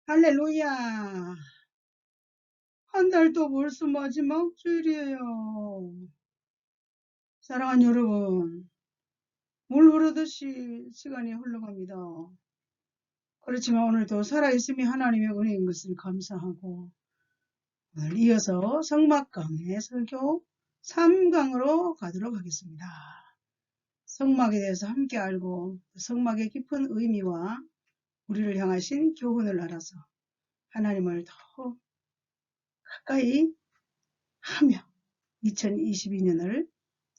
할렐루야. 한 달 또 벌써 마지막 주일이에요. 사랑하는 여러분, 물 흐르듯이 시간이 흘러갑니다. 그렇지만 오늘도 살아있음이 하나님의 은혜인 것을 감사하고, 오늘 이어서 성막강의 설교 3강으로 가도록 하겠습니다. 성막에 대해서 함께 알고 성막의 깊은 의미와 우리를 향하신 교훈을 알아서 하나님을 더 가까이 하며 2022년을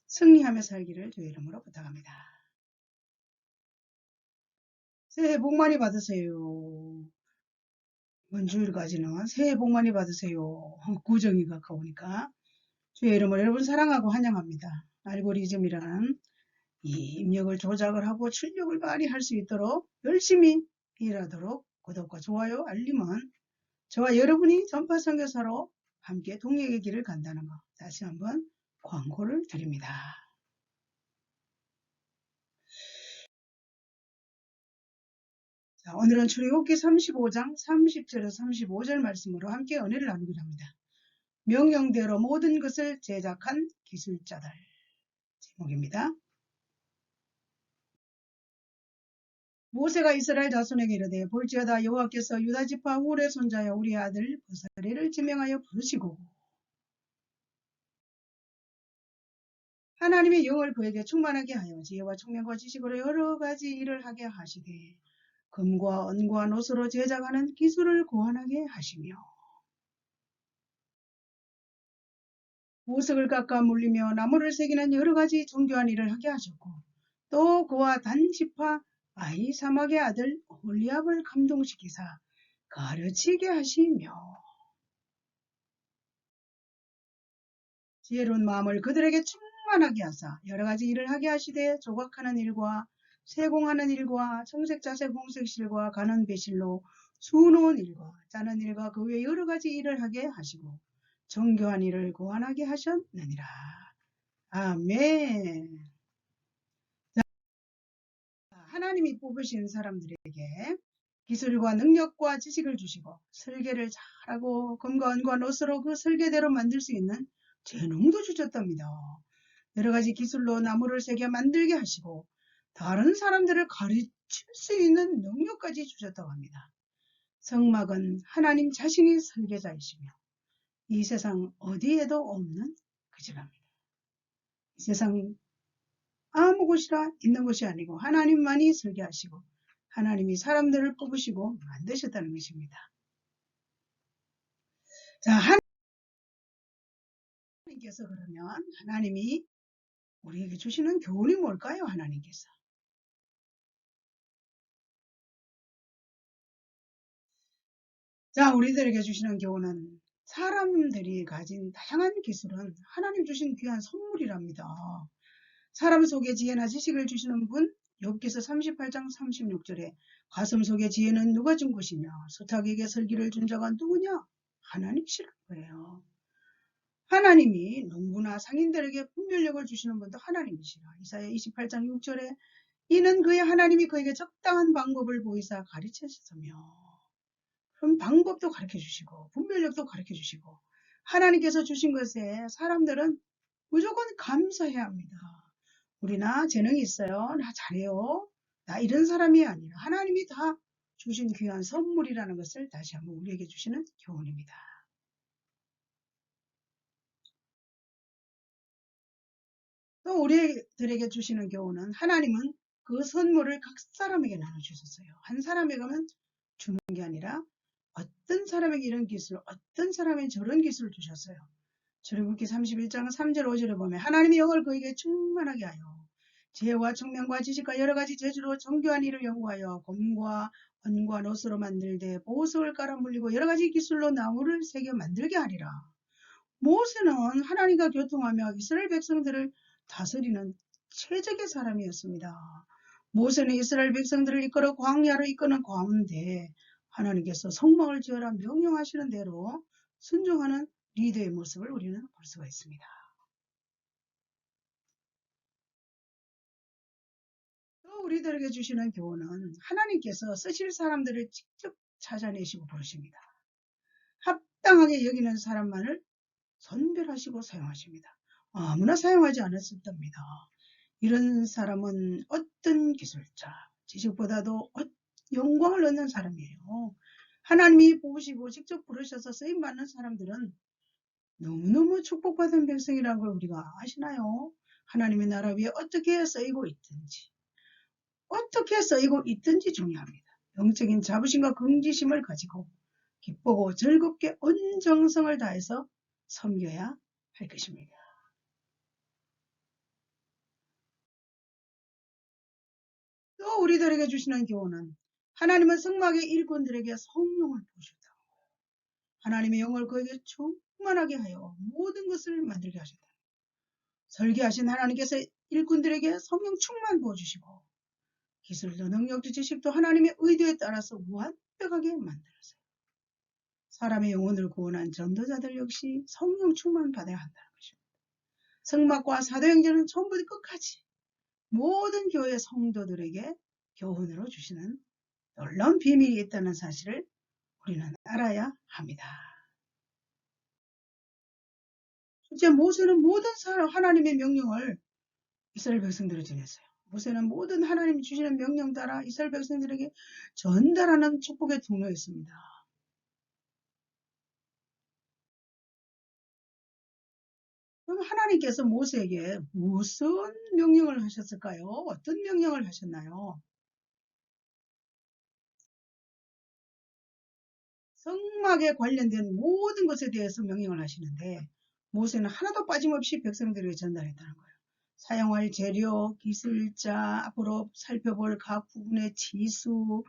승리하며 살기를 주의 이름으로 부탁합니다. 새해 복 많이 받으세요. 이번 주일까지는 새해 복 많이 받으세요. 구정이 가까우니까 주의 이름으로 여러분 사랑하고 환영합니다. 알고리즘이란 이 입력을 조작을 하고 출력을 많이 할 수 있도록 열심히 일하도록 구독과 좋아요, 알림은 저와 여러분이 전파 선교사로 함께 동행의 길을 간다는 거 다시 한번 광고를 드립니다. 자, 오늘은 출애굽기 35장 30절에서 35절 말씀으로 함께 은혜를 나누기로 합니다. 명령대로 모든 것을 제작한 기술자들 제목입니다. 모세가 이스라엘 자손에게 이르되 볼지어다 여호와께서 유다지파 훌의 손자여 우리 아들 버사레를 지명하여 부르시고 하나님의 영을 그에게 충만하게 하여 지혜와 총명과 지식으로 여러 가지 일을 하게 하시되 금과 은과 노소로 제작하는 기술을 고안하게 하시며 보석을 깎아 물리며 나무를 새기는 여러 가지 정교한 일을 하게 하셨고 또 그와 단지파 아히사막의 아들 홀리압을 감동시키사 가르치게 하시며 지혜로운 마음을 그들에게 충만하게 하사 여러 가지 일을 하게 하시되 조각하는 일과 세공하는 일과 청색자색 홍색실과 가는 배실로 수놓은 일과 짜는 일과 그 외 여러 가지 일을 하게 하시고 정교한 일을 고안하게 하셨느니라. 아멘. 하나님이 뽑으신 사람들에게 기술과 능력과 지식을 주시고 설계를 잘하고 금과 은과 노스로 그 설계대로 만들 수 있는 재능도 주셨답니다. 여러 가지 기술로 나무를 새겨 만들게 하시고 다른 사람들을 가르칠 수 있는 능력까지 주셨다고 합니다. 성막은 하나님 자신이 설계자이시며 이 세상 어디에도 없는 그 집입니다. 이 세상 아무 곳이나 있는 것이 아니고 하나님만이 설계하시고 하나님이 사람들을 뽑으시고 만드셨다는 것입니다. 자, 하나님께서 그러면 하나님이 우리에게 주시는 교훈이 뭘까요? 하나님께서. 자, 우리들에게 주시는 교훈은 사람들이 가진 다양한 기술은 하나님 주신 귀한 선물이랍니다. 사람 속에 지혜나 지식을 주시는 분, 욥기서 38장 36절에 가슴 속에 지혜는 누가 준 것이냐? 수탉에게 설기를 준 자가 누구냐? 하나님이시라는 거예요. 하나님이 농부나 상인들에게 분별력을 주시는 분도 하나님이시라. 이사야 28장 6절에 이는 그의 하나님이 그에게 적당한 방법을 보이사 가르치셨으며 그럼 방법도 가르쳐 주시고 분별력도 가르쳐 주시고 하나님께서 주신 것에 사람들은 무조건 감사해야 합니다. 우리나 재능이 있어요. 나 잘해요. 나 이런 사람이 아니라 하나님이 다 주신 귀한 선물이라는 것을 다시 한번 우리에게 주시는 교훈입니다. 또 우리들에게 주시는 교훈은 하나님은 그 선물을 각 사람에게 나눠주셨어요. 한 사람에게만 주는 게 아니라 어떤 사람에게 이런 기술, 어떤 사람에게 저런 기술을 주셨어요. 출애굽기 31장 3절 5절에 보면 하나님의 영을 그에게 충만하게 하여 지혜와 총명과 지식과 여러 가지 재주로 정교한 일을 연구하여 금과 은과 노스로 만들되 보석을 깔아 물리고 여러 가지 기술로 나무를 새겨 만들게 하리라. 모세는 하나님과 교통하며 이스라엘 백성들을 다스리는 최적의 사람이었습니다. 모세는 이스라엘 백성들을 이끌어 광야로 이끄는 가운데 하나님께서 성막을 지어라 명령하시는 대로 순종하는 리더의 모습을 우리는 볼 수가 있습니다. 또 우리들에게 주시는 교훈은 하나님께서 쓰실 사람들을 직접 찾아내시고 부르십니다. 합당하게 여기는 사람만을 선별하시고 사용하십니다. 아무나 사용하지 않았습니다. 이런 사람은 어떤 기술자, 지식보다도 영광을 얻는 사람이에요. 하나님이 보시고 직접 부르셔서 쓰임받는 사람들은 너무너무 축복받은 백성이라는 걸 우리가 아시나요? 하나님의 나라 위에 어떻게 쓰이고 있든지 중요합니다. 영적인 자부심과 긍지심을 가지고 기쁘고 즐겁게 온 정성을 다해서 섬겨야 할 것입니다. 또 우리들에게 주시는 교훈은 하나님은 성막의 일꾼들에게 성령을 부으셨다. 하나님의 영을 그에게 충만하게 하여 모든 것을 만들게 하셨다. 설계하신 하나님께서 일꾼들에게 성령 충만 부어주시고 기술도 능력도 지식도 하나님의 의도에 따라서 완벽하게 만들었어요. 사람의 영혼을 구원한 전도자들 역시 성령 충만 받아야 한다는 것입니다. 성막과 사도행전은 처음부터 끝까지 모든 교회 성도들에게 교훈으로 주시는 놀라운 비밀이 있다는 사실을 우리는 알아야 합니다. 첫째, 모세는 모든 하나님의 명령을 이스라엘 백성들에게 전했어요. 모세는 모든 하나님이 주시는 명령 따라 이스라엘 백성들에게 전달하는 축복의 통로였습니다. 그럼 하나님께서 모세에게 무슨 명령을 하셨을까요? 어떤 명령을 하셨나요? 성막에 관련된 모든 것에 대해서 명령을 하시는데 모세는 하나도 빠짐없이 백성들에게 전달했다는 거예요. 사용할 재료, 기술자, 앞으로 살펴볼 각 부분의 치수,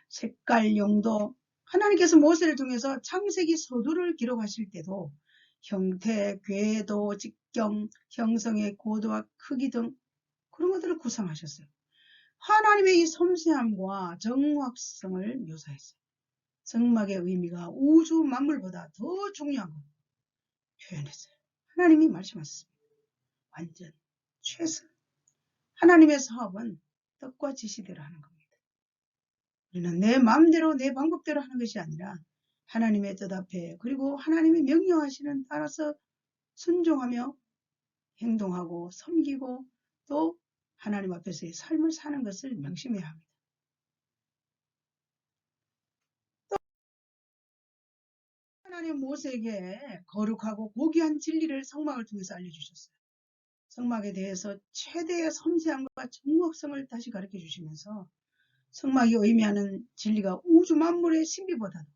색깔, 용도, 하나님께서 모세를 통해서 창세기 서두를 기록하실 때도 형태, 궤도, 직경, 형성의 고도와 크기 등 그런 것들을 구상하셨어요. 하나님의 이 섬세함과 정확성을 묘사했어요. 성막의 의미가 우주 만물보다 더 중요한 것 표현했어요. 하나님이 말씀하셨습니다. 완전 최선. 하나님의 사업은 뜻과 지시대로 하는 겁니다. 우리는 내 마음대로 내 방법대로 하는 것이 아니라 하나님의 뜻 앞에 그리고 하나님이 명령하시는 따라서 순종하며 행동하고 섬기고 또 하나님 앞에서의 삶을 사는 것을 명심해야 합니다. 하나님 모세에게 거룩하고 고귀한 진리를 성막을 통해서 알려주셨어요. 성막에 대해서 최대의 섬세함과 정확성을 다시 가르쳐 주시면서 성막이 의미하는 진리가 우주 만물의 신비보다도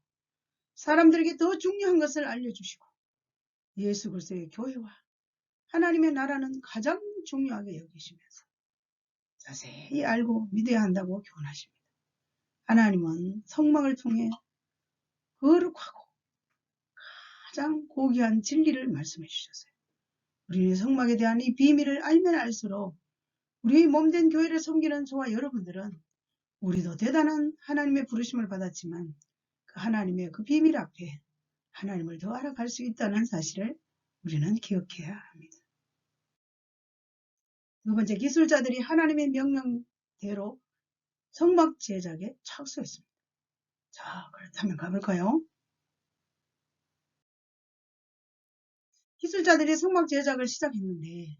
사람들에게 더 중요한 것을 알려주시고 예수 그리스도의 교회와 하나님의 나라는 가장 중요하게 여기시면서 자세히 알고 믿어야 한다고 교훈하십니다. 하나님은 성막을 통해 거룩하고 가장 고귀한 진리를 말씀해 주셨어요. 우리는 성막에 대한 이 비밀을 알면 알수록 우리의 몸된 교회를 섬기는 저와 여러분들은 우리도 대단한 하나님의 부르심을 받았지만 그 하나님의 그 비밀 앞에 하나님을 더 알아갈 수 있다는 사실을 우리는 기억해야 합니다. 두 번째, 기술자들이 하나님의 명령대로 성막 제작에 착수했습니다. 자, 그렇다면 가볼까요? 기술자들이 성막 제작을 시작했는데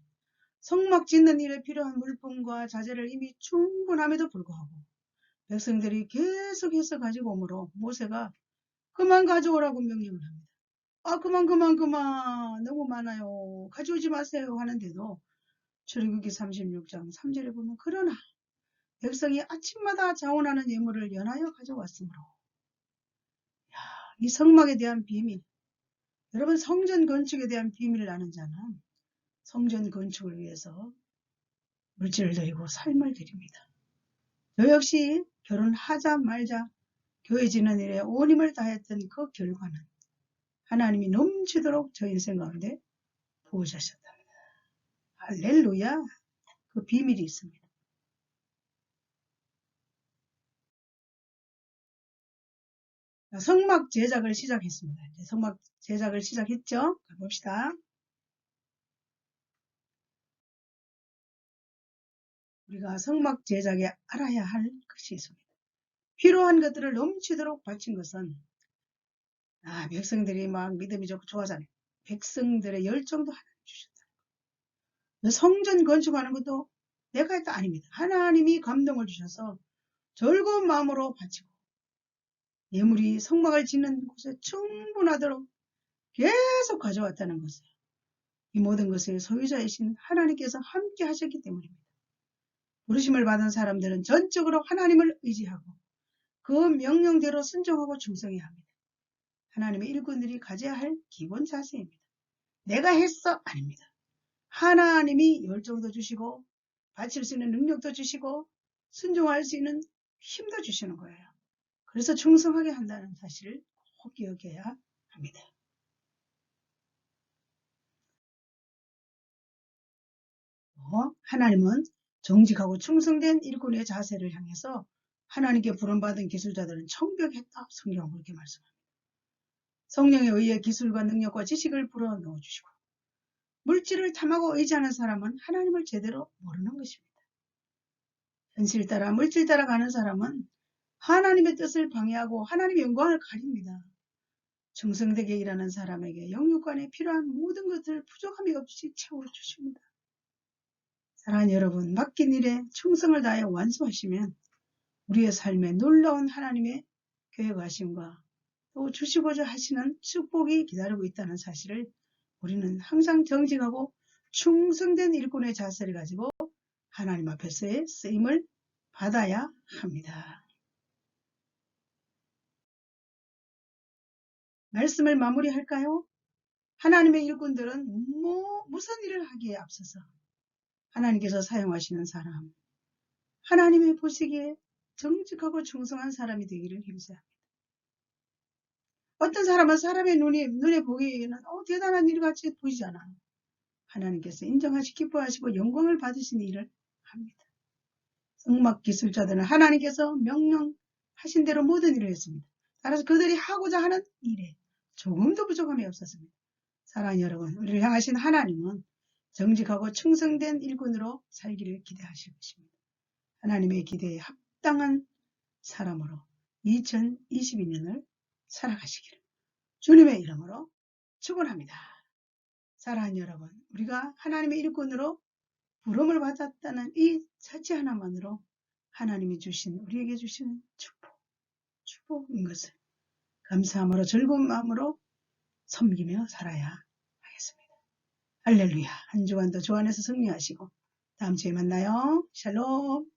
성막 짓는 일에 필요한 물품과 자재를 이미 충분함에도 불구하고 백성들이 계속해서 가지고 오므로 모세가 그만 가져오라고 명령을 합니다. 그만 너무 많아요. 가져오지 마세요 하는데도 출애굽기 36장 3절에 보면 그러나 백성이 아침마다 자원하는 예물을 연하여 가져왔으므로 이 성막에 대한 비밀, 여러분 성전 건축에 대한 비밀을 아는 자는 성전 건축을 위해서 물질을 드리고 삶을 드립니다. 저 역시 결혼하자 말자 교회 짓는 일에 온 힘을 다했던 그 결과는 하나님이 넘치도록 저 인생 가운데 부으셨답니다. 할렐루야. 그 비밀이 있습니다. 성막 제작을 시작했습니다. 성막 제작을 시작했죠. 가봅시다. 우리가 성막 제작에 알아야 할 것이 있습니다. 필요한 것들을 넘치도록 바친 것은 백성들이 막 믿음이 좋아잖아요. 백성들의 열정도 하나님 주셨다. 성전 건축하는 것도 내가 했다 아닙니다. 하나님이 감동을 주셔서 즐거운 마음으로 바치고 예물이 성막을 짓는 곳에 충분하도록 계속 가져왔다는 것을 이 모든 것의 소유자이신 하나님께서 함께 하셨기 때문입니다. 부르심을 받은 사람들은 전적으로 하나님을 의지하고 그 명령대로 순종하고 충성해야 합니다. 하나님의 일꾼들이 가져야 할 기본 자세입니다. 내가 했어? 아닙니다. 하나님이 열정도 주시고 바칠 수 있는 능력도 주시고 순종할 수 있는 힘도 주시는 거예요. 그래서 충성하게 한다는 사실을 꼭 기억해야 합니다. 하나님은 정직하고 충성된 일꾼의 자세를 향해서 하나님께 부름받은 기술자들은 청벽했다. 성경은 그렇게 말씀합니다. 성령에 의해 기술과 능력과 지식을 불어넣어 주시고 물질을 탐하고 의지하는 사람은 하나님을 제대로 모르는 것입니다. 현실 따라 물질 따라 가는 사람은 하나님의 뜻을 방해하고 하나님의 영광을 가립니다. 충성되게 일하는 사람에게 영육간에 필요한 모든 것을 부족함이 없이 채워주십니다. 사랑하는 여러분, 맡긴 일에 충성을 다해 완수하시면 우리의 삶에 놀라운 하나님의 계획하심과 또 주시고자 하시는 축복이 기다리고 있다는 사실을 우리는 항상 정직하고 충성된 일꾼의 자세를 가지고 하나님 앞에서의 쓰임을 받아야 합니다. 말씀을 마무리할까요? 하나님의 일꾼들은 무슨 일을 하기에 앞서서 하나님께서 사용하시는 사람, 하나님의 보시기에 정직하고 충성한 사람이 되기를 힘써합니다. 어떤 사람은 사람의 눈에 보기에는 대단한 일같이 보이잖아요. 하나님께서 인정하시고 기뻐하시고 영광을 받으시는 일을 합니다. 성막 기술자들은 하나님께서 명령하신 대로 모든 일을 했습니다. 따라서 그들이 하고자 하는 일에 조금도 부족함이 없었습니다. 사랑하는 여러분, 우리를 향하신 하나님은 정직하고 충성된 일꾼으로 살기를 기대하실 것입니다. 하나님의 기대에 합당한 사람으로 2022년을 살아가시기를 주님의 이름으로 축원합니다. 사랑하는 여러분, 우리가 하나님의 일꾼으로 부름을 받았다는 이 자체 하나만으로 하나님이 주신 우리에게 주시는 축복인 것을 감사함으로 즐거운 마음으로 섬기며 살아야 하겠습니다. 할렐루야. 한 주간도 주 안에서 승리하시고 다음 주에 만나요. 샬롬.